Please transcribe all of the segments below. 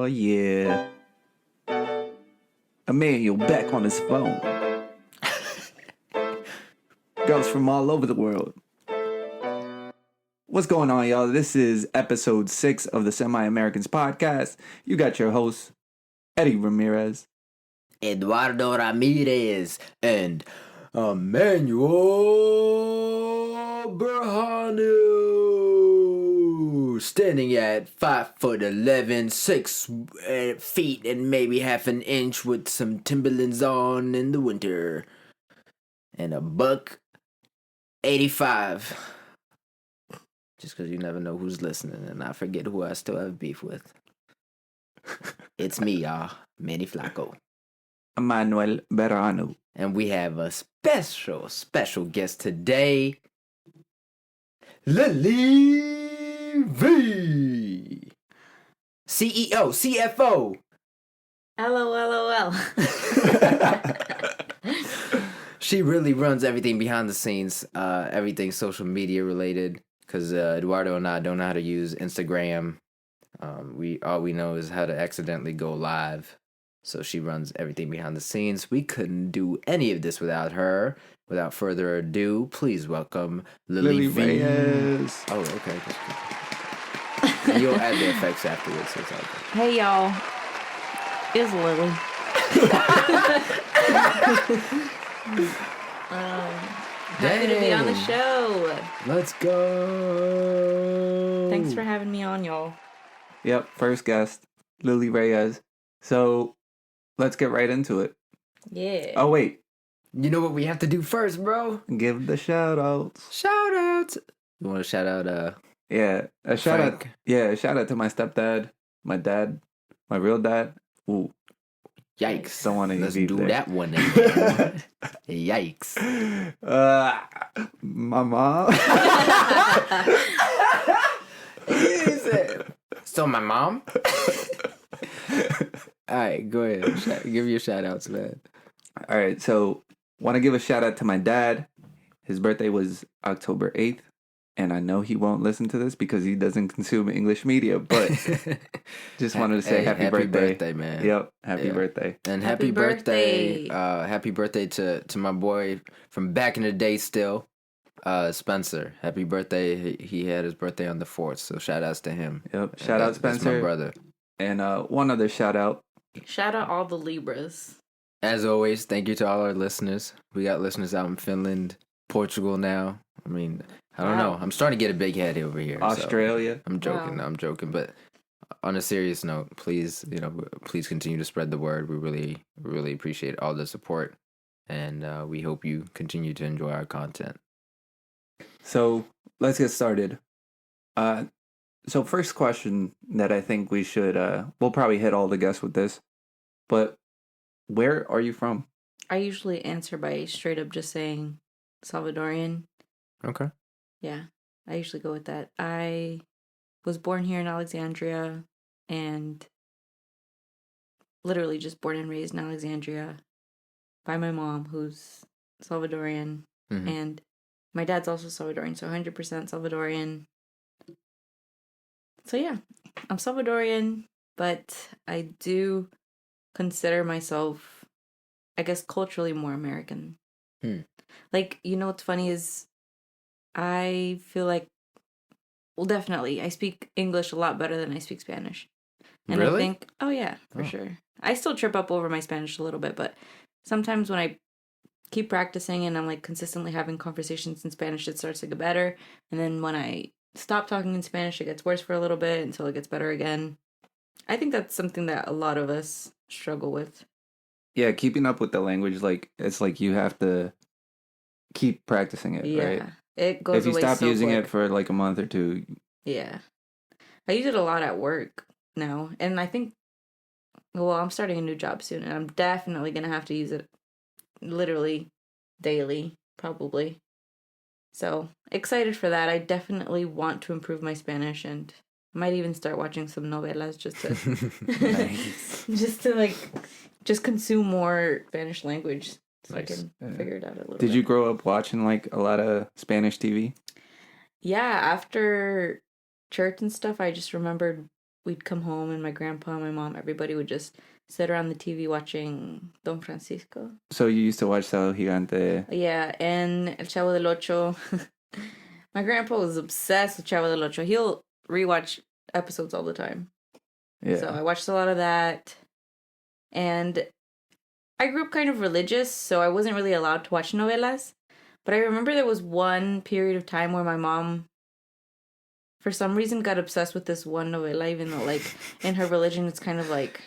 Oh, yeah. Emmanuel back on his phone. Girls from all over the world. What's going on, y'all? This is episode 6 of the Semi-Americans podcast. You got your hosts, Eddie Ramirez, Eduardo Ramirez, and Emmanuel Berhanu, standing at 5'11", 6 feet and maybe half an inch with some Timberlands on in the winter, and a $185. Just because you never know who's listening, and I forget who I still have beef with. It's me, y'all, Manny Flacco. Emmanuel Berhanu. And we have a special guest today, Lily V. CEO, CFO. LOL. She really runs everything behind the scenes, everything social media related, because Eduardo and I don't know how to use Instagram. All we know is how to accidentally go live. So she runs everything behind the scenes. We couldn't do any of this without her. Without further ado, please welcome Lily V. Reyes. Oh, okay. And you'll add the effects afterwards. So it's all good. Hey, y'all. It's Lily. Happy to be on the show. Let's go. Thanks for having me on, y'all. Yep, first guest, Lily Reyes. So, let's get right into it. Yeah. Oh, wait. You know what we have to do first, bro? Give the shout-outs. Shout-outs. You want to shout out, Yeah, a shout-out. Frank? Yeah, a shout-out to my stepdad, my dad, my real dad. Ooh. Yikes. Don't want to Let's be do there. that one again. Yikes. My mom. So my mom? Alright, go ahead. Give your shout outs, man. All right, so want to give a shout out to my dad. His birthday was October 8th, and I know he won't listen to this because he doesn't consume English media, but just wanted to say happy birthday, man. Yep, happy birthday. And Happy happy birthday. birthday. Happy birthday to my boy from back in the day still, Spencer. Happy birthday. He had his birthday on the 4th, so shout outs to him. Yep, shout out That's Spencer. my brother. And one other shout out. Shout out all the Libras. As always, thank you to all our listeners. We got listeners out in Finland, Portugal now. I mean, I don't know. I'm starting to get a big head over here. so Australia. I'm joking. Wow. I'm joking. But on a serious note, please continue to spread the word. We really appreciate all the support. And we hope you continue to enjoy our content. So let's get started. So first question that I think we should, we'll probably hit all the guests with this, but where are you from? I usually answer by straight up just saying Salvadorian. Okay. Yeah, I usually go with that. I was born here in Alexandria and literally just born and raised in Alexandria by my mom, who's Salvadorian. Mhm. And my dad's also Salvadorian, so 100% Salvadorian. So yeah, I'm Salvadorian, but I do consider myself, I guess, culturally more American. Like, you know what's funny is I feel like, well, definitely, I speak English a lot better than I speak Spanish. And Really? I think, oh yeah, for Oh. sure. I still trip up over my Spanish a little bit, but sometimes when I keep practicing and I'm like consistently having conversations in Spanish, it starts to get better. And then when I stop talking in Spanish, it gets worse for a little bit until it gets better again. I think that's something that a lot of us struggle with. Yeah, keeping up with the language, like it's like you have to keep practicing it, Yeah. right? It goes If you away stop so using quick. it for like a month or two, Yeah. I use it a lot at work now. And I think, well, I'm starting a new job soon, and I'm definitely going to have to use it literally daily, probably. So, excited for that. I definitely want to improve my Spanish, and might even start watching some novelas just to, Nice. just consume more Spanish language so Nice. I can Yeah. figure it out a little bit. Did you grow up watching like a lot of Spanish TV? Yeah, after church and stuff, I just remembered we'd come home and my grandpa, my mom, everybody would just sit around the TV watching Don Francisco. So you used to watch Sábado Gigante. Yeah, and El Chavo del Ocho. My grandpa was obsessed with Chavo del Ocho. He'll rewatch episodes all the time. Yeah. So I watched a lot of that. And I grew up kind of religious, so I wasn't really allowed to watch novelas. But I remember there was one period of time where my mom, for some reason, got obsessed with this one novela, even though, like, in her religion, it's kind of like,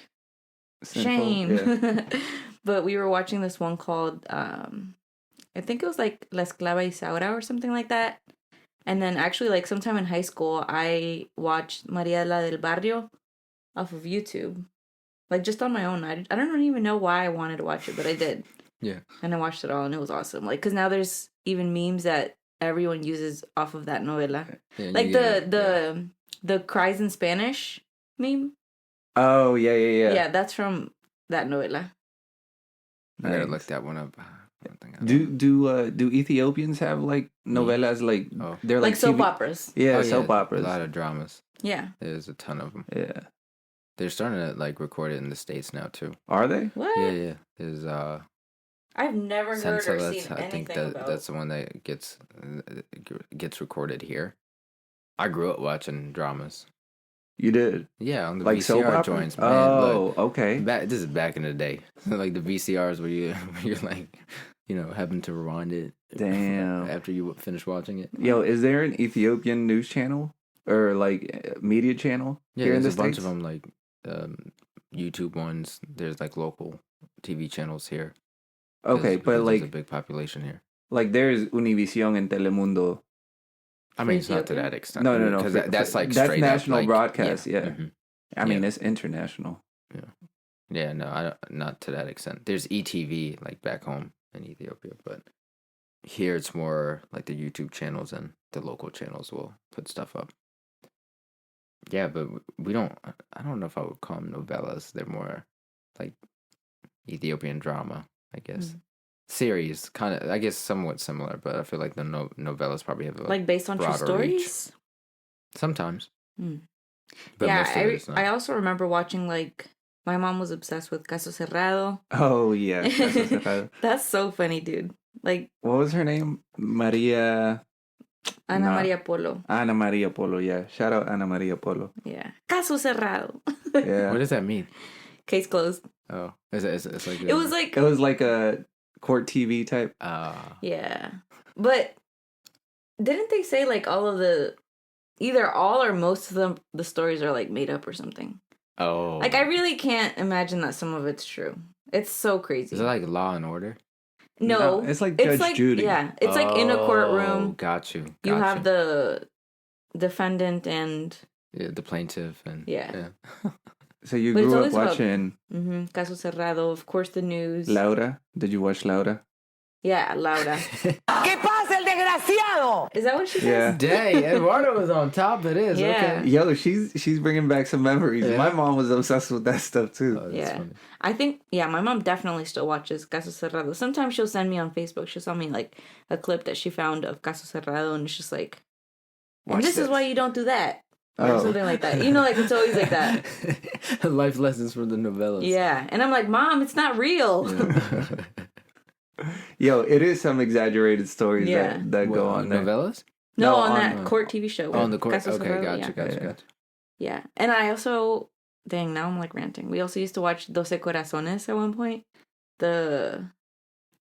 Simple, shame. yeah. But we were watching this one called, I think it was like La Esclava Isaura or something like that. And then actually, like, sometime in high school, I watched Maria la del Barrio off of YouTube. Like, just on my own. I don't even know why I wanted to watch it, but I did. Yeah. And I watched it all, and it was awesome. Like, because now there's even memes that everyone uses off of that novela. Yeah, Like, the cries in Spanish meme. Oh, yeah. Yeah, that's from that novela. I gotta Nice. look that one up. I don't think I Do Ethiopians have like novelas like they're Like soap TV operas. Yeah, Oh, soap operas. A lot of dramas. Yeah. There's a ton of them. Yeah. They're starting to like record it in the States now too. Are they? What? Yeah. There's I've never heard or Senseless. seen I think anything about. that's the one that gets recorded here. I grew up watching dramas. You did. Yeah, on the Like soap VCR opera? joints, man. Oh, Look, okay. this is back in the day. Like the VCRs where you're like, having to rewind it. Damn. After you finish watching it. Yo, is there an Ethiopian news channel or like media channel Yeah, here in the there's a bunch States? of them, like YouTube ones. There's like local TV channels here. Okay, but There's a like big population here. there's Univision and Telemundo. I mean, it's not to Ethiopia? that extent. No, because for- that's like that's straight national up, like, broadcast. Yeah, mhm. I mean Yeah. it's international. Yeah, no, I don't, not to that extent. There's ETV like back home in Ethiopia, but here it's more like the YouTube channels and the local channels will put stuff up. Yeah, but we don't. I don't know if I would call them novellas. They're more like Ethiopian drama, I guess. Mm. Series, kind of. I guess somewhat similar, but I feel like the novellas probably have Like based on true broader reach. stories? Sometimes. Hmm. But Yeah, most of it is not. I also remember watching, like, my mom was obsessed with Caso Cerrado. Oh yeah. Caso Cerrado. That's so funny, dude. Like, What was her name? Maria. Ana Nah. Maria Polo. Ana Maria Polo. Yeah. Shout out Ana Maria Polo. Yeah. Caso Cerrado. Yeah. What does that mean? Case closed. Oh, it's like It was like, It was like a court TV type. yeah. But didn't they say, like, all of the, either all or most of them, the stories are, like, made up or something? Oh, Like, I really can't imagine that some of it's true. It's so crazy. is it like Law and Order? No. It's like Judge Judy. Yeah. It's like in a Oh, courtroom. Got you. You got have you. the defendant and the plaintiff and Yeah. So you But it's grew up always about- watching Caso Cerrado, of course, the news. Laura. Did you watch Laura? Yeah, Laura. ¿Qué pasa, el desgraciado? Is that what she says? Yeah. Dang, Eduardo was on top. It is. Yeah. Okay. Yo, she's bringing back some memories. Yeah. My mom was obsessed with that stuff too. Oh, that's Yeah. funny. I think, my mom definitely still watches Caso Cerrado. Sometimes she'll send me on Facebook, she'll send me, like, a clip that she found of Caso Cerrado, and it's just like, and Watch this is this. why you don't do that. Or Oh. something like that. You know, like, it's always like that. Life lessons from the novellas. Yeah. And I'm like, Mom, it's not real. Yo, it is some exaggerated stories Yeah. that go What, on there. novellas? No, No, on on- that court TV show. Oh, on the court. Caso Okay, Cerrado, gotcha, yeah. gotcha, Yeah. gotcha. Yeah. And I also, dang, now I'm like ranting. We also used to watch Doce Corazones at one point. The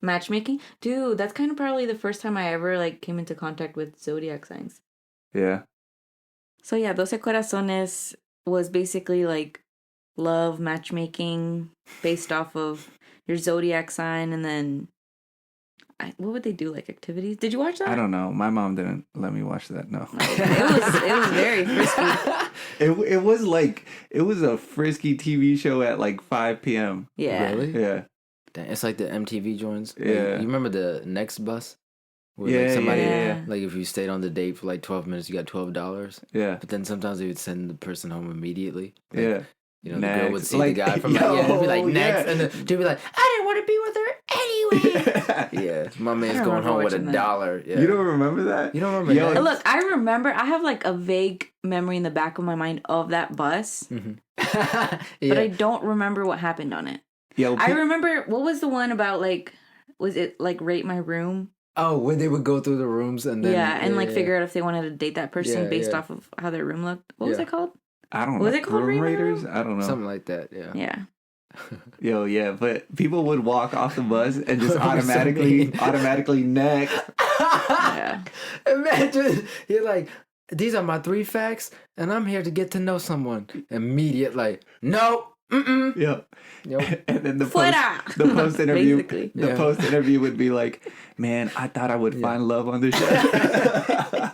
matchmaking. Dude, that's kind of probably the first time I ever, like, came into contact with zodiac signs. Yeah. So yeah, Doce Corazones was basically like love matchmaking based off of your zodiac sign, and then what would they do, like activities? Did you watch that? I don't know. My mom didn't let me watch that. No. It was very frisky. It was a frisky TV show at like 5 p.m. Yeah. Really? Yeah. Dang, it's like the MTV joints. Like, Yeah. you remember the Next Bus? Where Yeah, like somebody, yeah. like if you stayed on the date for like 12 minutes, you got $12. Yeah. But then sometimes they would send the person home immediately. Like, Yeah. You know, the girl would Next. see Like, the guy from yo, it'd be like next, yeah. and then she'd be like, I didn't want to be with her anyway. Yeah, my man's don't going remember home with watching that. $1. Yeah. You don't remember that? You don't remember Yo, that? Look, I remember. I have like a vague memory in the back of my mind of that bus, Yeah. but I don't remember what happened on it. Yo, I remember what was the one about like, was it like Rate My Room? Oh, when they would go through the rooms and then and like figure out if they wanted to date that person Yeah, based yeah. off of how their room looked. What was Yeah. it called? I don't know. Was it called Room Raymond Raiders? Room? I don't know. something like that. Yeah. Yeah. Yo, yeah, but people would walk off the bus and just That was so mean. automatically next. Yeah. Imagine you're like, these are my 3 facts, and I'm here to get to know someone. Immediate, like, no, Yep. Yep. And then the Fuera! post interview, Basically. the post interview would be like, "Man, I thought I would find love on this show."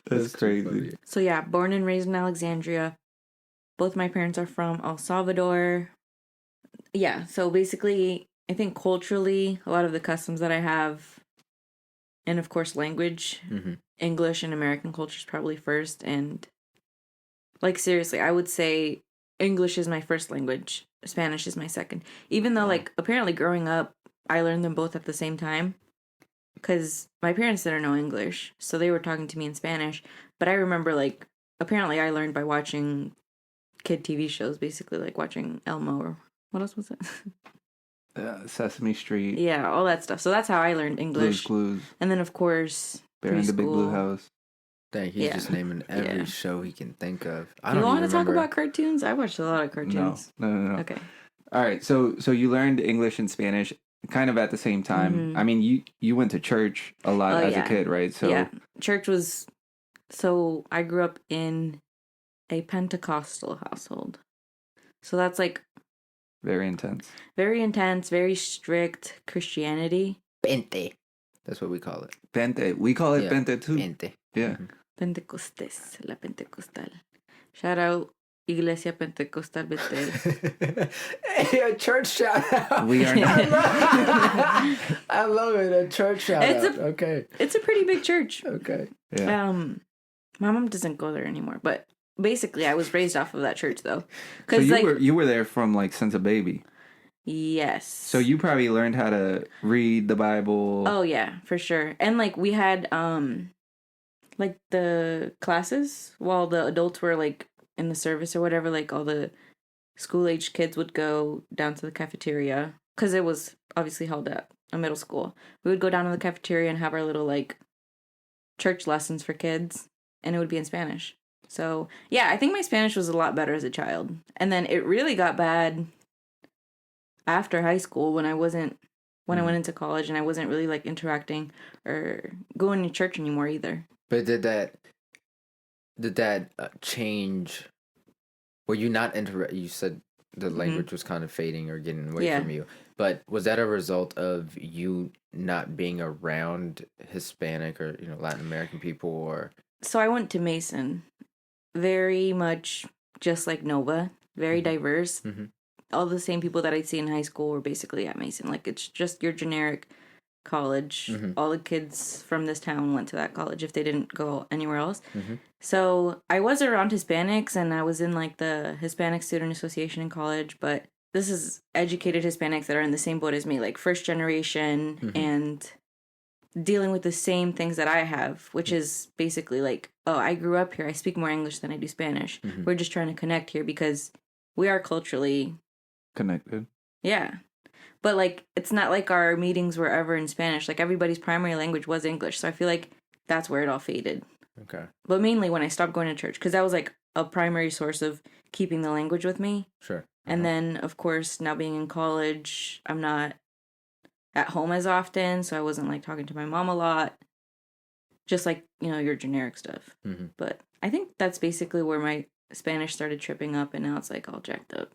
That's too crazy. funny. So yeah, born and raised in Alexandria. Both my parents are from El-Salvador. Yeah, so basically, I think culturally, a lot of the customs that I have, and of course language, Mhm. English and American culture is probably first. And like seriously, I would say English is my first language. Spanish is my second. Even though like apparently growing up, I learned them both at the same time. Because my parents didn't know English, so they were talking to me in Spanish. But I remember, like, apparently I learned by watching kid TV shows, basically, like watching Elmo or what else was it? Sesame Street, Yeah, all that stuff. So that's how I learned Blue's English. Clues, And then, of course, Bear in the Big Blue preschool. House. Dang, he's Yeah. just naming every Yeah. show he can think of. I You don't want even to talk remember. about cartoons? I watched a lot of cartoons. No. Okay. All right, so you learned English and Spanish kind of at the same time. Mhm. I mean, you went to church a lot Oh, as yeah. a kid, right? So Yeah. Church was. So I grew up in a Pentecostal household. So that's like very intense. very intense, very strict Christianity. Pente. That's what we call it. Pente. We call it Yeah. pente too. Pente. Yeah. Pentecostés, la Pentecostal. Shout out Iglesia Pentecostal Betel. Hey, a church shout out. We are not. I love it. A church shout It's out. Okay. It's a pretty big church. Okay. Yeah. My mom doesn't go there anymore, but basically I was raised off of that church though. So Cuz like you were there from like since a baby. yes. So you probably learned how to read the Bible. Oh yeah, for sure. And like we had like the classes while the adults were like in the service or whatever, like all the school-aged kids would go down to the cafeteria cuz it was obviously held at a middle school. We would go down to the cafeteria and have our little like church lessons for kids, and it would be in Spanish. So, yeah, I think my Spanish was a lot better as a child. And then it really got bad after high school when I went into college and I wasn't really like interacting or going to church anymore either. But did that change? Were you not You said the language was kind of fading or getting away Yeah. from you. But was that a result of you not being around Hispanic or Latin American people or? So I went to Mason, very much just like Nova, very diverse. Mhm. All the same people that I'd see in high school were basically at Mason. Like it's just your generic college. Mhm. All the kids from this town went to that college if they didn't go anywhere else. Mhm. So I was around Hispanics and I was in like the Hispanic Student Association in college, but this is educated Hispanics that are in the same boat as me, like first generation Mhm. and dealing with the same things that I have, which is basically like, oh, I grew up here. I speak more English than I do Spanish. Mhm. We're just trying to connect here because we are culturally, Connected. yeah. But like, it's not like our meetings were ever in Spanish. Like everybody's primary language was English. So I feel like that's where it all faded. Okay. But mainly when I stopped going to church, because that was like a primary source of keeping the language with me. Sure. And then, of course, now being in college, I'm not at home as often, so I wasn't like talking to my mom a lot. Just like, your generic stuff. Mhm. But I think that's basically where my Spanish started tripping up, and now it's like all jacked up.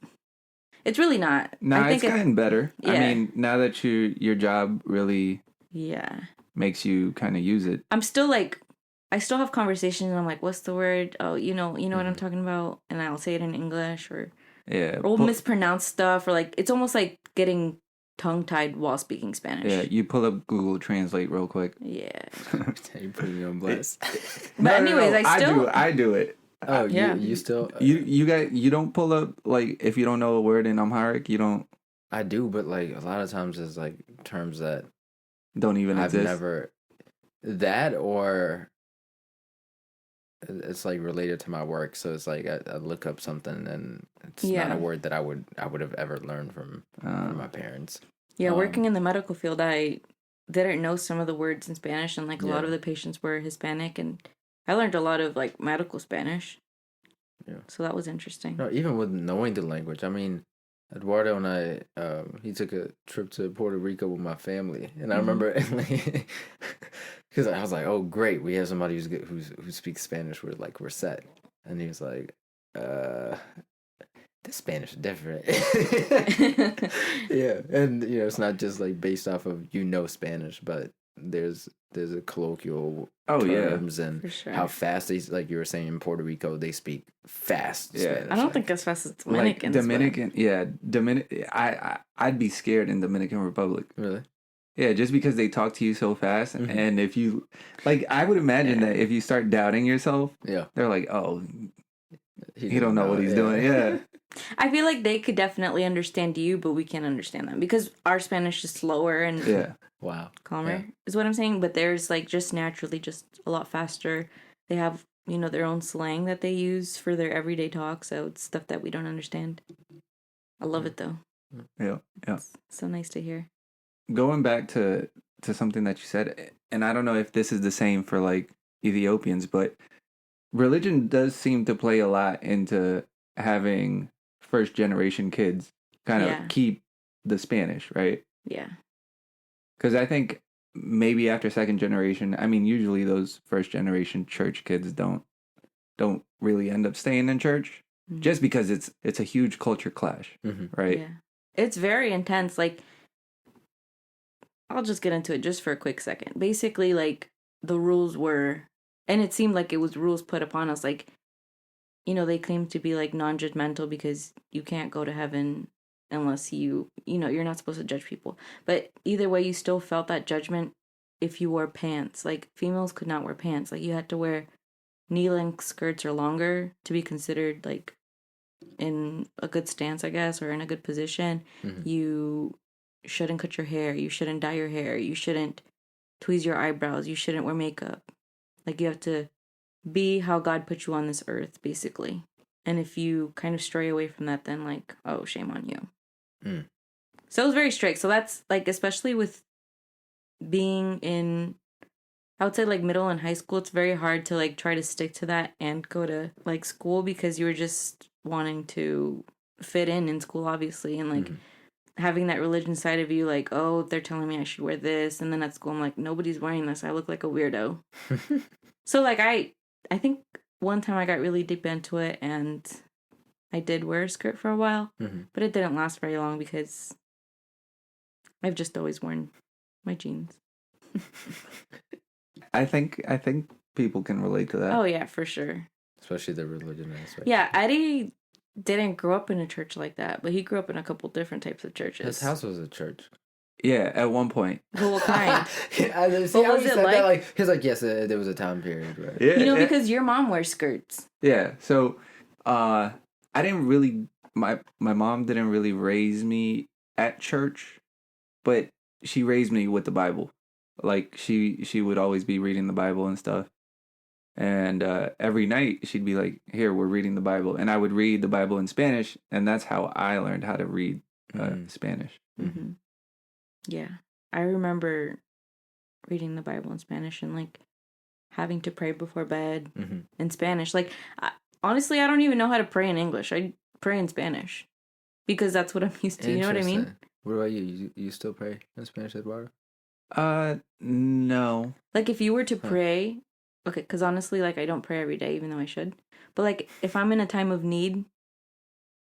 It's really not. No, I think it's gotten better. I Yeah. mean, now that your job really yeah. makes you kind of use it. I'm still like, I still have conversations, and I'm like, what's the word? Oh, you know what I'm talking about? And I'll say it in English, or Yeah. we'll mispronounce stuff, or like, it's almost like getting tongue-tied while speaking Spanish. Yeah, you pull up Google Translate real quick. Yeah. You put me on blast. But anyways, I still I do it. Oh, Yeah. you still You don't pull up like if you don't know a word in Amharic, you I do, but like a lot of times it's like terms that don't even I've exist. never that or it's like related to my work, so it's like I look up something and it's not Yeah. a word that I would have ever learned from my parents. Yeah, working in the medical field, I didn't know some of the words in Spanish, and like a lot Yeah. of the patients were Hispanic, and I learned a lot of like medical Spanish. Yeah. So that was interesting. No, even with knowing the language, I mean, Eduardo and I, he took a trip to Puerto Rico with my family, and I remember, because I was like, "Oh, great, we have somebody who's good, who speaks Spanish. We're set." And he was like, "The Spanish is different." Yeah, and it's not just like based off of Spanish, but there's a colloquial terms and For sure. how fast they, like you were saying, in Puerto Rico they speak fast Spanish. I don't like, think as fast as Like Dominicans. Dominican, yeah, I'd be scared in Dominican Republic. Really? Yeah, just because they talk to you so fast, and if you, like, I would imagine that if you start doubting yourself, Yeah. they're like, oh, he doesn't don't know what he's doing. Yeah, I feel like they could definitely understand you, but we can't understand them because our Spanish is slower and yeah. Wow. calmer, Yeah. is what I'm saying. But theirs, like, just naturally just a lot faster. They have, their own slang that they use for their everyday talk, so it's stuff that we don't understand. I love it, though. Yeah. It's so nice to hear. Going back to something that you said, and I don't know if this is the same for like Ethiopians, but religion does seem to play a lot into having first generation kids kind of keep the Spanish, right? Yeah. Because I think maybe after second generation, I mean, usually those first generation church kids don't really end up staying in church, just because it's a huge culture clash, right? Yeah. It's very intense. Like, I'll just get into it just for a quick second. Basically, like, the rules were, and it seemed like it was rules put upon us, like, they claim to be, like, non-judgmental because you can't go to heaven unless you're not supposed to judge people. But either way, you still felt that judgment if you wore pants. Like, females could not wear pants. Like, you had to wear knee-length skirts or longer to be considered, like, in a good stance, I guess, or in a good position. You shouldn't cut your hair. You shouldn't dye your hair. You shouldn't tweeze your eyebrows. You shouldn't wear makeup. Like, you have to be how God put you on this earth, basically. And if you kind of stray away from that, then, like, oh, shame on you. So it was very strict. So that's, like, especially with being in, I would say, like, middle and high school, it's very hard to, like, try to stick to that and go to, like, school because you were just wanting to fit in school, obviously. And, like, having that religion side of you, like, oh, they're telling me I should wear this. And then at school, I'm like, nobody's wearing this. I look like a weirdo. So, like, I think one time I got really deep into it and I did wear a skirt for a while, but it didn't last very long because I've just always worn my jeans. I think people can relate to that. Oh, yeah, for sure. Especially the religion aspect. Yeah, Eddie didn't grow up in a church like that, but he grew up in a couple different types of churches. His house was a church. Yeah, at one point. Well, what kind? I see What how was he it said like? that, like, he's like, yes, there was a time period, right? Yeah, Because your mom wears skirts. Yeah, so I didn't really my mom didn't really raise me at church, but she raised me with the Bible. Like she would always be reading the Bible and stuff. And every night she'd be like, "Here, we're reading the Bible." And I would read the Bible in Spanish, and that's how I learned how to read Spanish. Yeah. I remember reading the Bible in Spanish and, like, having to pray before bed in Spanish. Like, honestly, I don't even know how to pray in English. I pray in Spanish because that's what I'm used to. You know what I mean? What about you? You still pray in Spanish, Eduardo? No. Like, if you were to pray, okay, because honestly, like, I don't pray every day, even though I should. But, like, if I'm in a time of need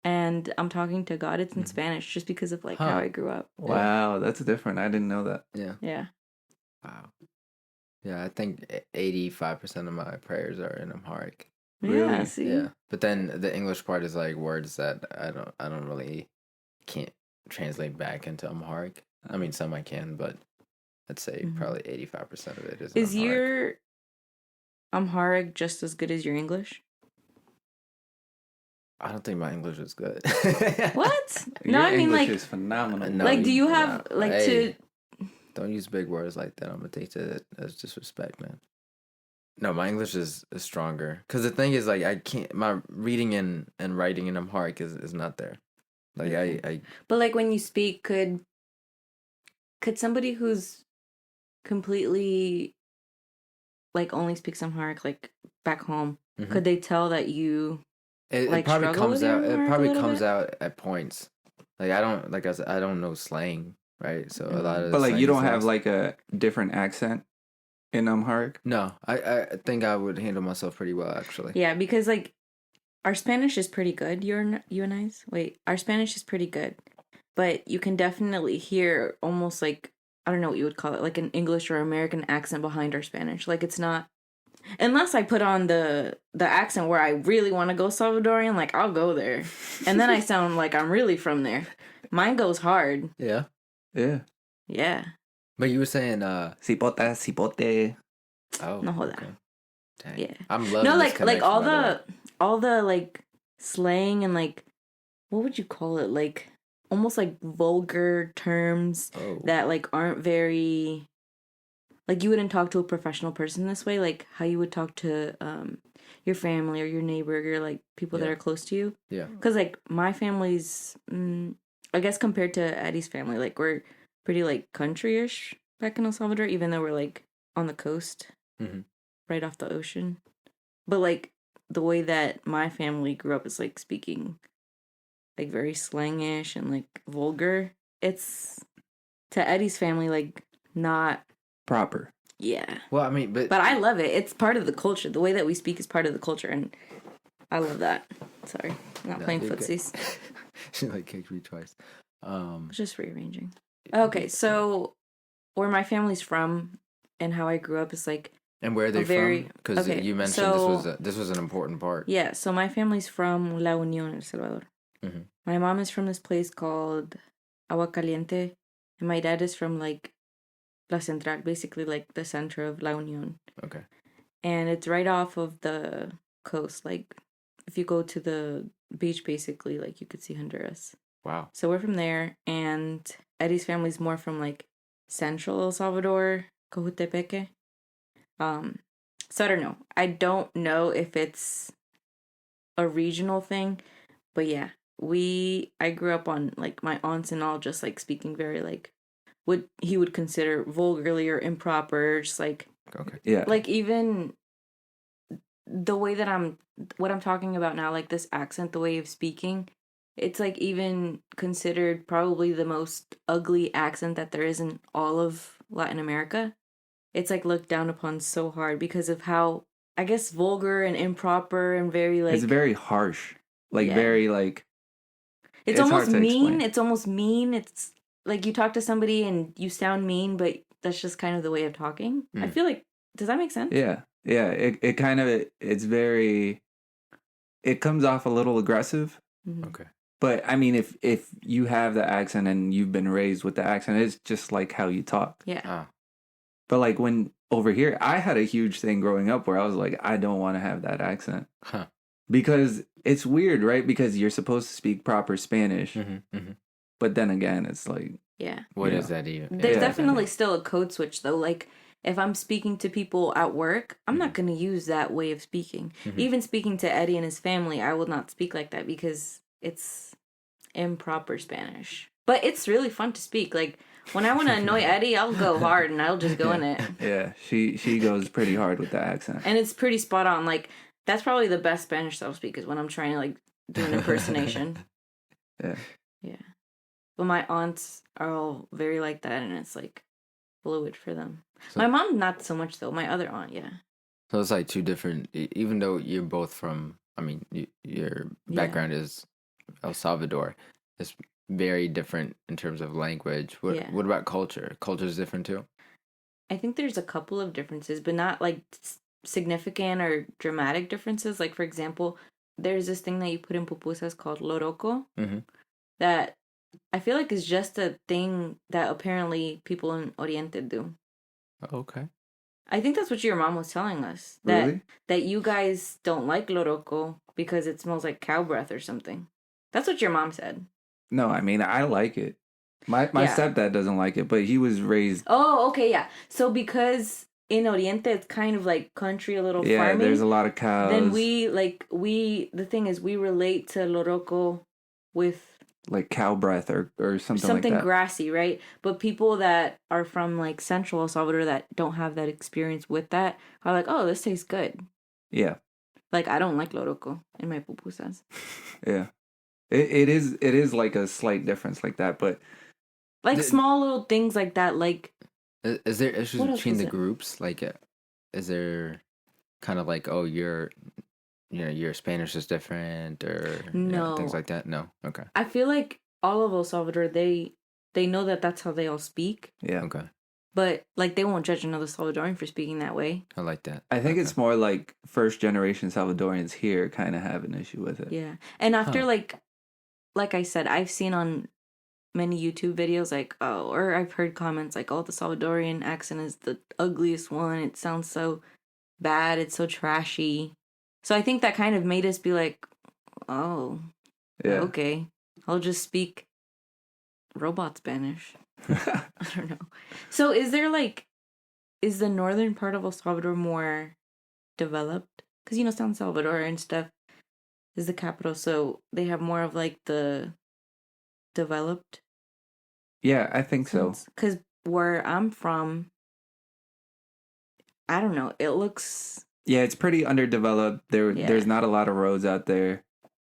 and I'm talking to God, it's in Spanish just because of, like, how I grew up. Wow, that's different. I didn't know that. Yeah. Yeah. Wow. Yeah, I think 85% of my prayers are in Amharic. Yeah, see? Yeah, but then the English part is like words that I don't really can't translate back into Amharic. I mean, some I can, but I'd say probably 85% of it is. Is Amharic. your Amharic just as good as your English? I don't think my English is good. What? Your No, I mean English like is phenomenal. No, like do you nah, have like hey, to don't use big words like that. I'm gonna take that as disrespect, man. No, my English is stronger. Cause the thing is, like, I can't. My reading and writing in Amharic is not there. Like, I but like when you speak could somebody who's completely like only speaks Amharic like back home, Mhm. could they tell that you it like probably struggle comes with your out. It Amharic a probably little comes bit? out at points. Like I don't like I said, I don't know slang, right? So a lot of the But like slang you is don't have lost. like a different accent in Amharic. No, I think I would handle myself pretty well actually. Yeah, because like our Spanish is pretty good. You and I's? Wait, our Spanish is pretty good. But you can definitely hear almost like I don't know what you would call it, like an English or American accent behind our Spanish. Like it's not unless I put on the accent where I really want to go Salvadorian, like I'll go there. And then I sound like I'm really from there. Mine goes hard. Yeah, Yeah. Yeah. but you were saying Cipota, cipote. oh No joda. okay. Dang. Yeah. I'm loving No, this like connection, all by the way. the like slang and like what would you call it? Like almost like vulgar terms Oh. that like aren't very like you wouldn't talk to a professional person this way, like how you would talk to your family or your neighbor or like people that Yeah. are close to you. Yeah. Because like my family's, I guess compared to Eddie's family, like we're pretty like country-ish back in El Salvador, even though we're like on the coast, Mhm. right off the ocean. But like the way that my family grew up is like speaking like very slangish and like vulgar. It's to Eddie's family like not. Proper. Yeah. Well, I mean, But I love it. It's part of the culture. The way that we speak is part of the culture, and I love that. Sorry, I'm not No, playing you're good. footsies. She like kicked me twice. It's just rearranging. Okay, so where my family's from and how I grew up is like And where are they very- from? Because okay, you mentioned so- this was an important part. yeah. So my family's from La Unión, El Salvador. Mhm. My mom is from this place called Agua Caliente, and my dad is from like La Central, basically like the center of La Unión. Okay. And it's right off of the coast. Like, if you go to the beach, basically, like you could see Honduras. Wow. So we're from there, and Eddie's family's more from like central El Salvador, Cojutepeque. So I don't know. I don't know if it's a regional thing, but yeah, I grew up on like my aunts and all just like speaking very like what he would consider vulgarly or improper, just like Okay. Yeah. like even the way that what I'm talking about now, like this accent, the way of speaking, it's like even considered probably the most ugly accent that there is in all of Latin America. It's like looked down upon so hard because of how I guess vulgar and improper and very like it's very harsh. Like Yeah. very like it's hard almost to mean. explain. It's almost mean. It's like you talk to somebody and you sound mean, but that's just kind of the way of talking. I Mm. feel like does that make sense? Yeah. Yeah. It kind of it's very it comes off a little aggressive. Mhm. Okay. But I mean if you have the accent and you've been raised with the accent, it's just like how you talk. Yeah. Ah. But like when over here, I had a huge thing growing up where I was like, I don't want to have that accent. Huh. Because it's weird, right? Because you're supposed to speak proper Spanish. Mm-hmm. Mm-hmm. But then again, it's like, Yeah. What Yeah. is that even? There's Yeah. definitely still a code switch though. Like if I'm speaking to people at work, I'm not going to use that way of speaking. Mhm. Even speaking to Eddie and his family, I will not speak like that because it's improper Spanish. But it's really fun to speak. Like when I want to annoy Eddie, I'll go hard and I'll just go in it. yeah, she goes pretty hard with the accent. And it's pretty spot on. Like that's probably the best Spanish I'll speak is when I'm trying to like do an impersonation. Yeah. Yeah. But my aunts are all very like that and it's like fluid for them. So- My mom not so much though. My other aunt, yeah. So it's like two different. Even though you're both from, I mean, your background is El Salvador. It's very different in terms of language. What Yeah. What about culture? Culture is different too. I think there's a couple of differences, but not like significant or dramatic differences. Like for example, there's this thing that you put in pupusas called loroco Mhm. that I feel like is just a thing that apparently people in Oriente do. Okay. I think that's what your mom was telling us. That Really? that you guys don't like loroco because it smells like cow breath or something. That's what your mom said. No, I mean, I like it. My stepdad doesn't like it, but he was raised... Oh, okay, yeah. So because in Oriente, it's kind of like country, a little farming. There's a lot of cows. Then the thing is, we relate to loroco with... like cow breath or something like that. Grassy, right? But people that are from like Central El Salvador that don't have that experience with that are like, oh, this tastes good. Yeah. Like, I don't like loroco in my pupusas. Yeah. It is like a slight difference like that, but... Like small little things like that, like... Is there issues between the groups? Like, is there kind of like, oh, your Spanish is different or things like that? No? Okay. I feel like all of El Salvador, they know that that's how they all speak. Yeah. Okay. But, like, they won't judge another Salvadoran for speaking that way. I like that. I think it's more like first-generation Salvadorians here kind of have an issue with it. Yeah. And after, like I said, I've seen on many YouTube videos, like, or I've heard comments like, oh, the Salvadorian accent is the ugliest one. It sounds so bad. It's so trashy. So I think that kind of made us be like, oh, okay. I'll just speak robot Spanish. I don't know. So is the northern part of El Salvador more developed? Because, San Salvador and stuff is the capital, so they have more of like the developed. Yeah, I think so. Because where I'm from, I don't know, it looks... Yeah, it's pretty underdeveloped. There's not a lot of roads out there.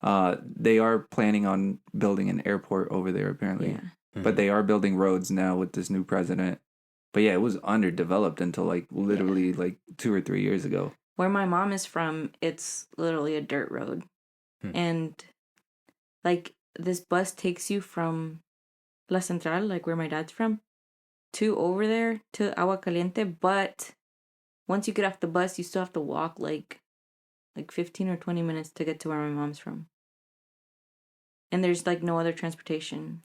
They are planning on building an airport over there, apparently. Yeah. Mm-hmm. But they are building roads now with this new president. But yeah, it was underdeveloped until like literally like 2 or 3 years ago. Where my mom is from, it's literally a dirt road. And like this bus takes you from La Central, like where my dad's from, to over there to Agua Caliente. But once you get off the bus, you still have to walk like 15 or 20 minutes to get to where my mom's from. And there's like no other transportation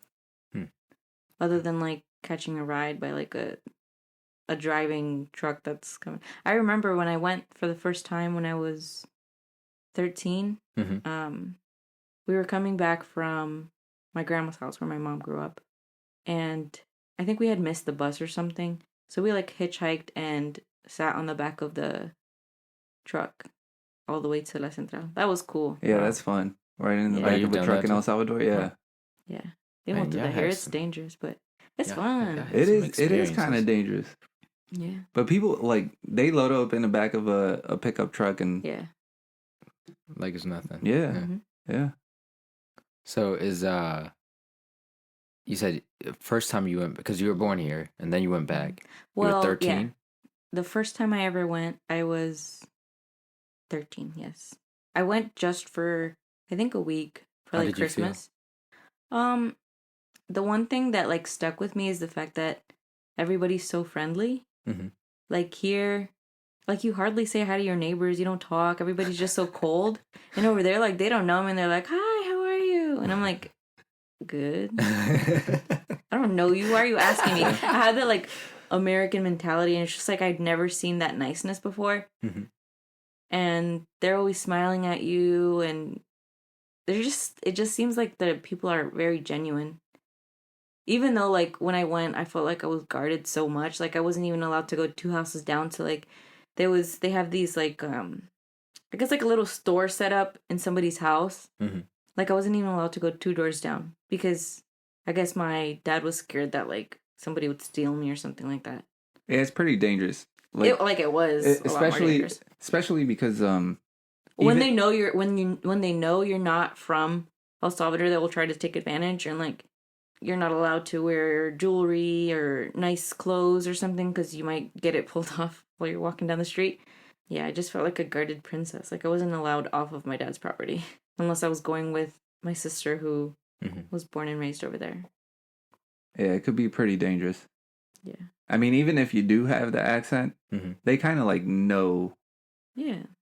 other than like catching a ride by like a driving truck that's coming. I remember when I went for the first time when I was 13, we were coming back from my grandma's house where my mom grew up. And I think we had missed the bus or something. So we like hitchhiked and sat on the back of the truck all the way to La Central. That was cool. Yeah, that's fun. Right in the back of a truck in El Salvador, yeah. Yeah. They won't do that here. It's dangerous, but it's fun. It is kind of dangerous. Yeah. But people, like, they load up in the back of a pickup truck and... Yeah. Like it's nothing. Yeah. Mm-hmm. Yeah. So is, you said first time you went, because you were born here, and then you went back. Well, you were 13? Yeah. The first time I ever went, I was 13, yes. I went just for, I think, a week for like Christmas. The one thing that like stuck with me is the fact that everybody's so friendly. Mm-hmm. Like here, like you hardly say hi to your neighbors. You don't talk. Everybody's just so cold. And over there, like they don't know me and they're like, "Hi, how are you?" And I'm like, "Good." I don't know you. Why are you asking me? I had that like American mentality, and it's just like I'd never seen that niceness before. Mm-hmm. And they're always smiling at you, and it just seems like the people are very genuine. Even though, like, when I went, I felt like I was guarded so much. Like, I wasn't even allowed to go 2 houses down to, like, they have these, like, I guess, like, a little store set up in somebody's house. Mm-hmm. Like, I wasn't even allowed to go 2 doors down. Because I guess my dad was scared that, like, somebody would steal me or something like that. Yeah, it's pretty dangerous. It was especially because, when they know you're not from El Salvador, they will try to take advantage and, like, you're not allowed to wear jewelry or nice clothes or something because you might get it pulled off while you're walking down the street. Yeah, I just felt like a guarded princess. Like I wasn't allowed off of my dad's property unless I was going with my sister who was born and raised over there. Yeah, it could be pretty dangerous. Yeah. I mean, even if you do have the accent, they kind of like know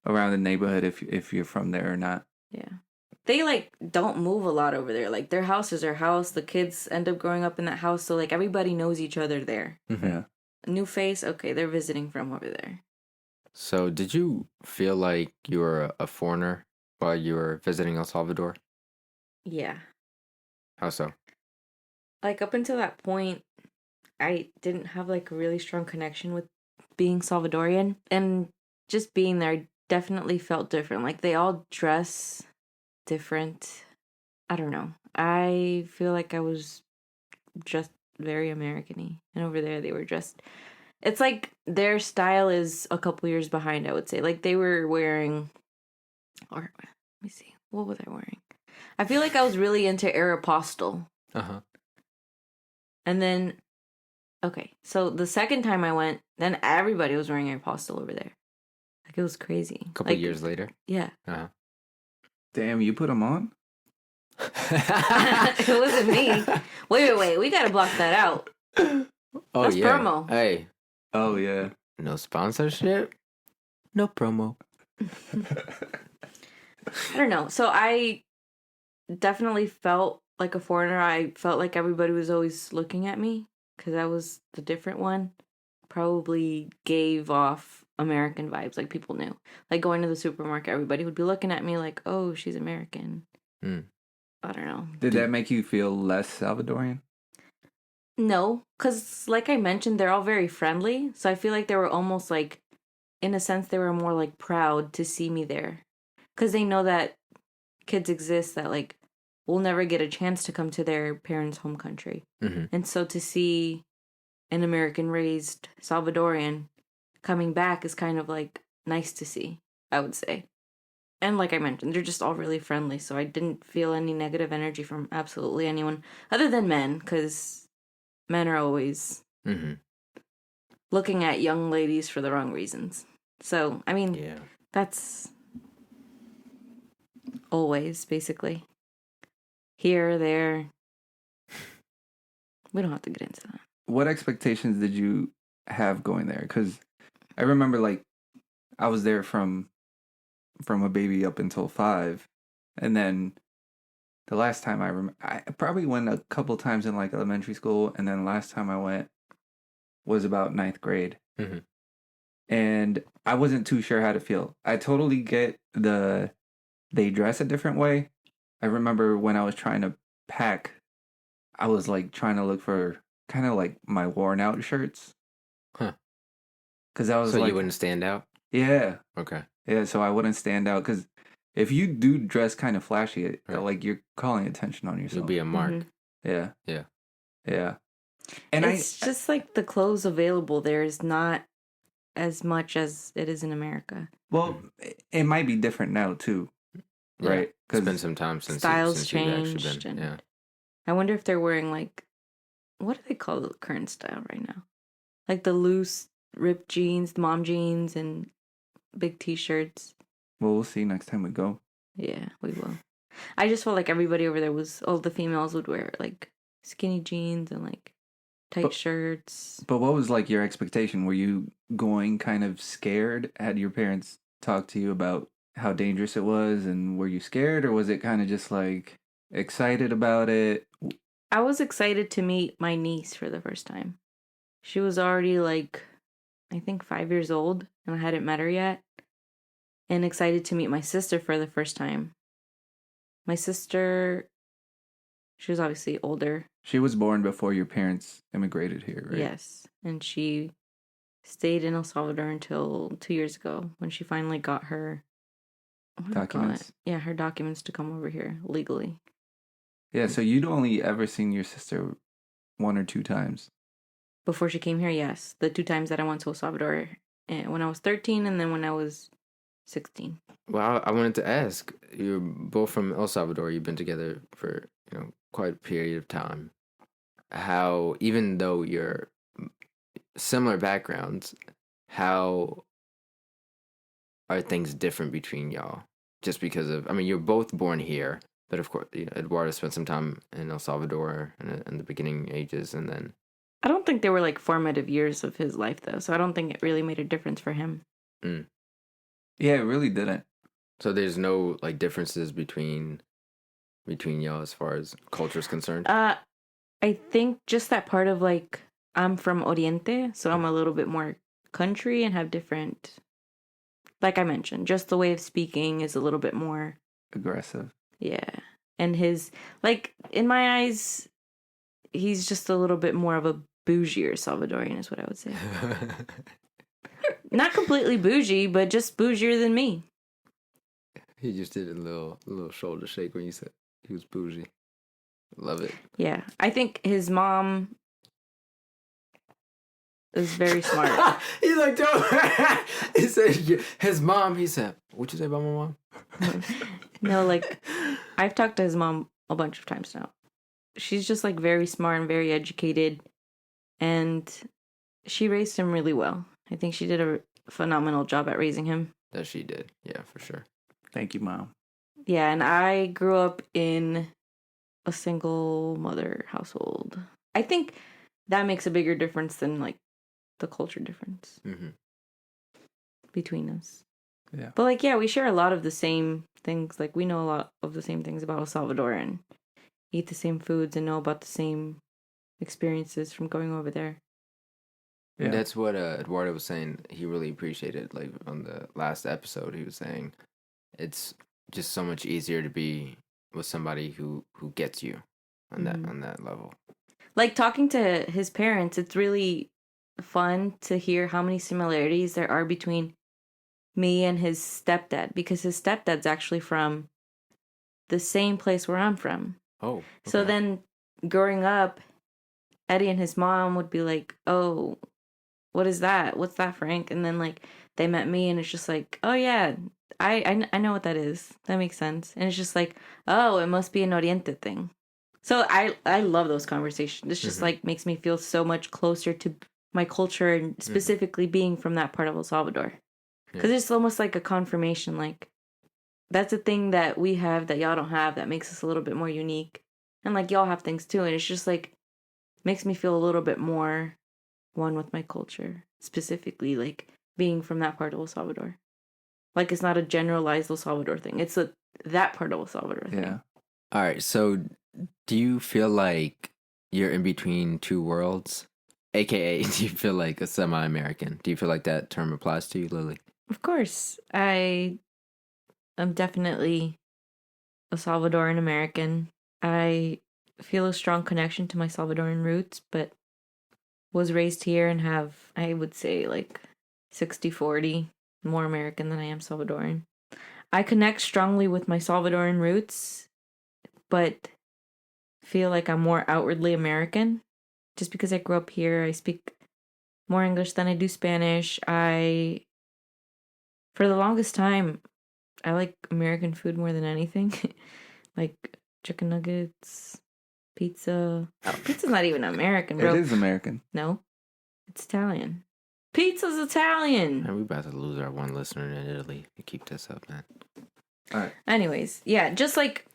around the neighborhood if you're from there or not. Yeah. They, like, don't move a lot over there. Like, their house is their house. The kids end up growing up in that house. So, like, everybody knows each other there. Mm-hmm. Yeah. A new face, okay, they're visiting from over there. So, did you feel like you were a foreigner while you were visiting El Salvador? Yeah. How so? Like, up until that point, I didn't have, like, a really strong connection with being Salvadorian. And just being there definitely felt different. Like, they all dress different. I don't know. I feel like I was just very American-y. And over there, they were just... It's like their style is a couple years behind, I would say. Like, they were wearing... Or, let me see. What was I wearing? I feel like I was really into Aeropostale. Uh-huh. And then... Okay, so the second time I went, then everybody was wearing Aeropostale over there. Like, it was crazy. A couple years later? Yeah. Uh-huh. Damn, you put them on? It wasn't me. Wait. We gotta block that out. Oh, That's yeah. promo. Hey. Oh, yeah. No sponsorship? No promo. I don't know. So I definitely felt like a foreigner. I felt like everybody was always looking at me because I was the different one. Probably gave off American vibes, like people knew. Like going to the supermarket, everybody would be looking at me like, oh, she's American. I don't know. Did that make you feel less Salvadorian? No, because like I mentioned, they're all very friendly. So I feel like they were almost like, in a sense, they were more like proud to see me there. Because they know that kids exist that like will never get a chance to come to their parents' home country. Mm-hmm. And so to see an American-raised Salvadorian coming back is kind of like nice to see, I would say. And like I mentioned, they're just all really friendly, so I didn't feel any negative energy from absolutely anyone other than men, because men are always looking at young ladies for the wrong reasons. So, I mean, that's always, basically. Here, there. We don't have to get into that. What expectations did you have going there? Because I remember, like, I was there from a baby up until 5, and then the last time I probably went a couple times in like elementary school, and then last time I went was about 9th grade, and I wasn't too sure how to feel. I totally get they dress a different way. I remember when I was trying to pack, I was like trying to look for kind of like my worn out shirts, because I was so like, you wouldn't stand out. Yeah. Okay. Yeah, so I wouldn't stand out, because if you do dress kind of flashy, like you're calling attention on yourself. You'll be a mark. Yeah. Yeah. Yeah. And it's just like the clothes available there is not as much as it is in America. Well, it might be different now too, right? It's been some time since styles you've changed. actually been. I wonder if they're wearing like, what do they call the current style right now? Like the loose ripped jeans, mom jeans, and big t-shirts. Well, we'll see next time we go. Yeah, we will. I just felt like everybody over there all the females would wear like skinny jeans and like tight shirts. But what was like your expectation? Were you going kind of scared? Had your parents talk to you about how dangerous it was, and were you scared, or was it kind of just like excited about it? I was excited to meet my niece for the first time. She was already like, I think 5 years old, and I hadn't met her yet. And excited to meet my sister for the first time. My sister, she was obviously older. She was born before your parents immigrated here, right? Yes. And she stayed in El Salvador until 2 years ago when she finally got her documents. Yeah, her documents to come over here legally. Yeah, so you'd only ever seen your sister 1 or 2 times. Before she came here, yes. The 2 times that I went to El Salvador, when I was 13 and then when I was 16. Well, I wanted to ask, you're both from El Salvador. You've been together for quite a period of time. How, even though you're similar backgrounds, how are things different between y'all? Just because of, I mean, you're both born here, but of course, Eduardo spent some time in El Salvador in the beginning ages, and then. I don't think they were like formative years of his life though, so I don't think it really made a difference for him. Yeah, it really didn't. So there's no like differences between y'all as far as culture is concerned? I think just that part of like, I'm from Oriente, so I'm a little bit more country and have different, like I mentioned, just the way of speaking is a little bit more aggressive. Yeah. And his, like, in my eyes, he's just a little bit more of a bougier Salvadorian, is what I would say. Not completely bougie, but just bougier than me. He just did a little shoulder shake when you said he was bougie. Love it. Yeah. I think his mom is very smart. He looked over. He said, his mom, he said, what'd you say about my mom? No, like, I've talked to his mom a bunch of times now. She's just, like, very smart and very educated. And she raised him really well. I think she did a phenomenal job at raising him. That she did. Yeah, for sure. Thank you, Mom. Yeah, and I grew up in a single mother household. I think that makes a bigger difference than, like, the culture difference between us. Yeah. But, like, yeah, we share a lot of the same things. Like, we know a lot of the same things about El-Salvador and eat the same foods and know about the same experiences from going over there. Yeah. That's what Eduardo was saying. He really appreciated, like, on the last episode, he was saying it's just so much easier to be with somebody who gets you on that level. Like, talking to his parents, it's really fun to hear how many similarities there are between me and his stepdad, because his stepdad's actually from the same place where I'm from. Oh. Okay. So then growing up, Eddie and his mom would be like, oh, what is that? What's that, Frank? And then, like, they met me and it's just like, oh yeah, I know what that is. That makes sense. And it's just like, oh, it must be an Oriente thing. So I love those conversations. This just like makes me feel so much closer to my culture and specifically being from that part of El Salvador. Because it's almost like a confirmation, like, that's a thing that we have that y'all don't have that makes us a little bit more unique. And, like, y'all have things too. And it's just, like, makes me feel a little bit more one with my culture. Specifically, like, being from that part of El Salvador. Like, it's not a generalized El Salvador thing. It's that part of El Salvador thing. Yeah. All right, so do you feel like you're in between two worlds? AKA, do you feel like a semi-American? Do you feel like that term applies to you, Lily? Of course. I am definitely a Salvadoran American. I feel a strong connection to my Salvadoran roots, but was raised here and have, I would say, like 60-40 more American than I am Salvadoran. I connect strongly with my Salvadoran roots, but feel like I'm more outwardly American. Just because I grew up here, I speak more English than I do Spanish. For the longest time, I like American food more than anything. Like chicken nuggets, pizza. Oh, pizza's not even American, bro. It is American. No, it's Italian. Pizza's Italian. Man, we about to lose our one listener in Italy. You keep this up, man. All right. Anyways, yeah, just like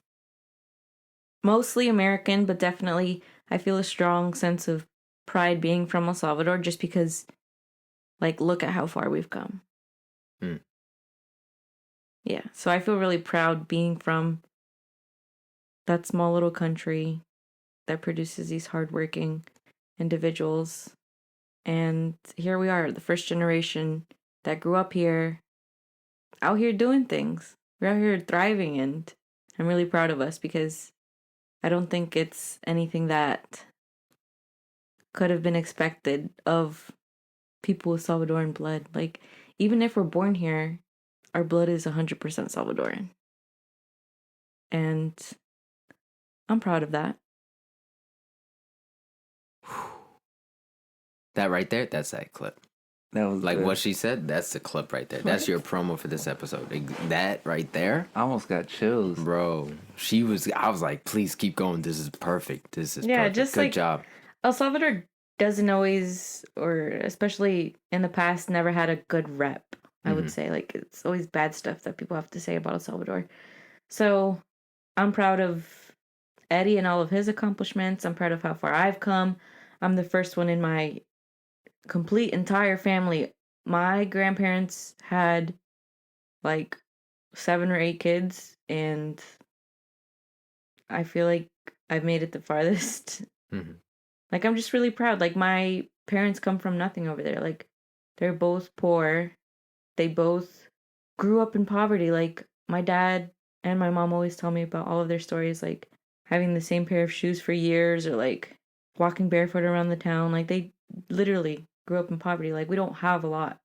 mostly American, but definitely I feel a strong sense of pride being from El Salvador just because, like, look at how far we've come. Yeah, so I feel really proud being from that small little country that produces these hardworking individuals. And here we are, the first generation that grew up here, out here doing things. We're out here thriving, and I'm really proud of us because I don't think it's anything that could have been expected of people with Salvadoran blood. Like, even if we're born here, our blood is 100% Salvadoran. And I'm proud of that. That right there, that's that clip. That was Like good. what she said, that's the clip right there. That's your promo for this episode. That right there, I almost got chills. bro. I was like, please keep going. This is perfect. This is Yeah, perfect. just Good like- job. El Salvador doesn't always, or especially in the past, never had a good rep, I would say. Like, it's always bad stuff that people have to say about El Salvador. So I'm proud of Eddie and all of his accomplishments. I'm proud of how far I've come. I'm the first one in my complete entire family. My grandparents had like 7 or 8 kids, and I feel like I've made it the farthest. Like, I'm just really proud. Like, my parents come from nothing over there. Like, they're both poor. They both grew up in poverty. Like, my dad And my mom always tell me about all of their stories, like having the same pair of shoes for years or like walking barefoot around the town. Like they literally grew up in poverty. Like we don't have a lot.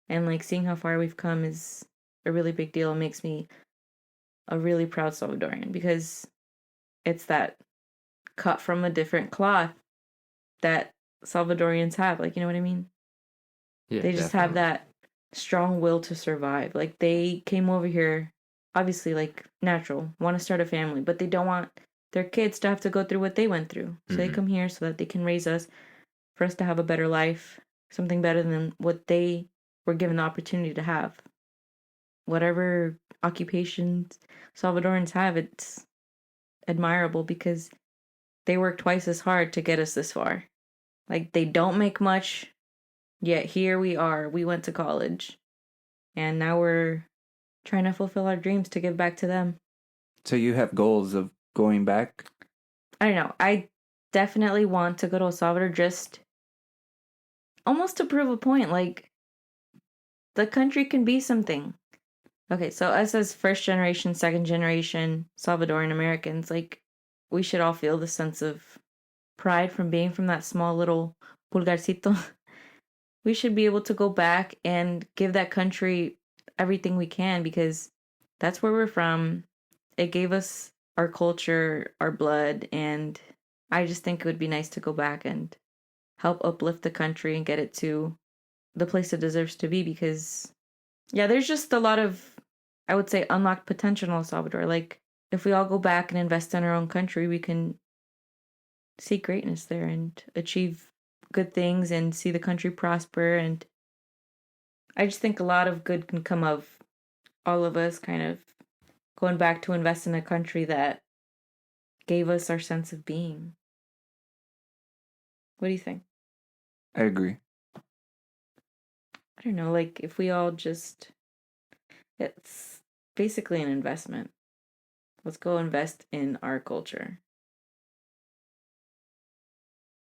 And like seeing how far we've come is a really big deal. It makes me a really proud Salvadorian because it's that cut from a different cloth that Salvadorians have. Like, you know what I mean? Yeah, They just have that strong will to survive. Like they came over here, obviously like natural, want to start a family, but they don't want their kids to have to go through what they went through. So they come here so that they can raise us, for us to have a better life, something better than what they were given the opportunity to have. Whatever occupations Salvadorans have, it's admirable because they work twice as hard to get us this far. Like they don't make much, yet here we are. We went to college and now we're trying to fulfill our dreams to give back to them. So you have goals of going back? I don't know. I definitely want to go to El Salvador just almost to prove a point. Like the country can be something. Okay, so us as first generation, second generation Salvadoran Americans, like we should all feel the sense of pride from being from that small little pulgarcito. We should be able to go back and give that country everything we can because that's where we're from. It gave us our culture, our blood, and I just think it would be nice to go back and help uplift the country and get it to the place it deserves to be because, yeah, there's just a lot of, I would say, unlocked potential in El Salvador. Like, if we all go back and invest in our own country, we can see greatness there and achieve good things and see the country prosper. And I just think a lot of good can come of all of us kind of going back to invest in a country that gave us our sense of being. What do you think? I agree. I don't know, like if we all just, it's basically an investment. Let's go invest in our culture.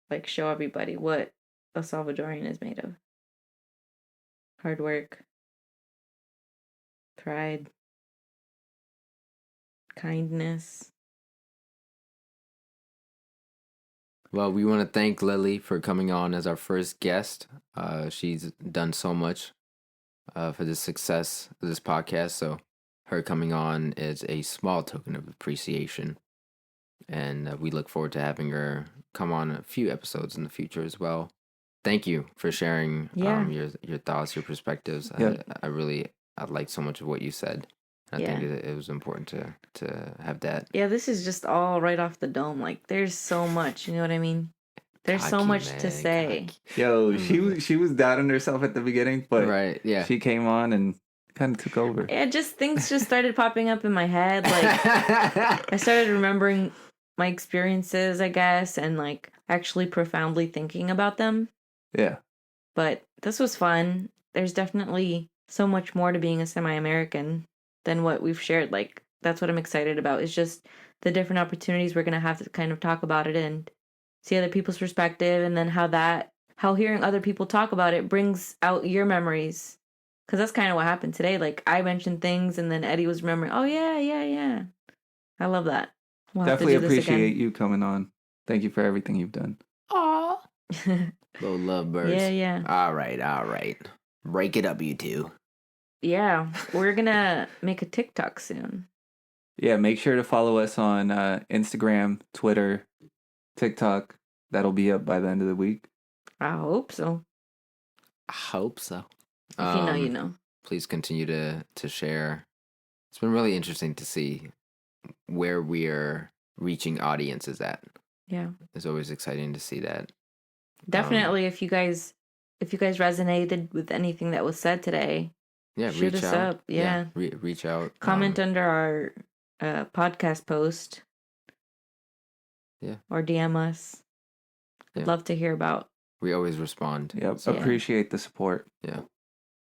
Like show everybody what a Salvadorian is made of. Hard work, pride, kindness. Well, we want to thank Lily for coming on as our first guest. She's done so much for the success of this podcast, so her coming on is a small token of appreciation. And we look forward to having her come on a few episodes in the future as well. Thank you for sharing your thoughts, your perspectives. Yeah. I liked so much of what you said. I think it was important to have that. Yeah, this is just all right off the dome. Like, there's so much. You know what I mean? There's so Cocky, much man, to say. cocky. Yo, she was doubting herself at the beginning, but Right, yeah. she came on and kind of took over. Yeah, just things just started popping up in my head. Like, I started remembering my experiences, I guess, and like actually profoundly thinking about them. Yeah. But this was fun. There's definitely so much more to being a semi-American than what we've shared. Like, that's what I'm excited about. It's just the different opportunities we're going to have to kind of talk about it and see other people's perspective, and then how hearing other people talk about it brings out your memories. Because that's kind of what happened today. Like, I mentioned things, and then Eddie was remembering, oh, yeah. I love that. We'll have Definitely to do this appreciate again. you coming on. Thank you for everything you've done. Aw. Little love birds. Yeah. All right. Break it up, you two. Yeah, we're going to make a TikTok soon. Yeah, make sure to follow us on Instagram, Twitter, TikTok. That'll be up by the end of the week. I hope so. I hope so. If you know, you know. Please continue to share. It's been really interesting to see where we're reaching audiences at. Yeah. It's always exciting to see that. Definitely, if you guys resonated with anything that was said today, shoot reach us out. up. Yeah. Reach out. Comment under our podcast post. Yeah. Or DM us. I'd love to hear about. We always respond. Yep. So, appreciate the support. Yeah.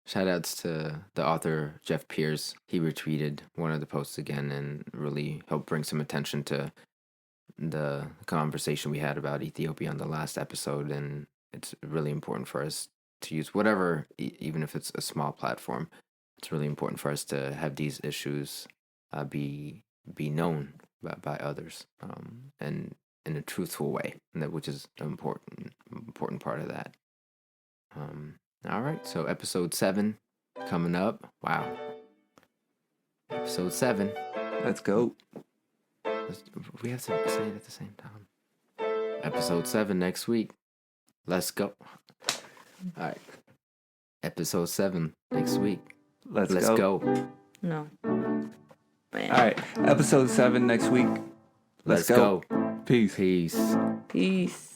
Shout outs to the author Jeff Pierce. He retweeted one of the posts again and really helped bring some attention to the conversation we had about Ethiopia on the last episode. And it's really important for us to use whatever, even if it's a small platform. It's really important for us to have these issues be known by others, and in a truthful way, which is an important part of that. All right, so episode 7 coming up. Wow, episode 7. Let's go. We have to say it at the same time. Episode 7 next week. Let's go. All right, episode 7 next week. Let's go. No. Bam. All right, episode 7 next week. Let's go. Peace. Peace.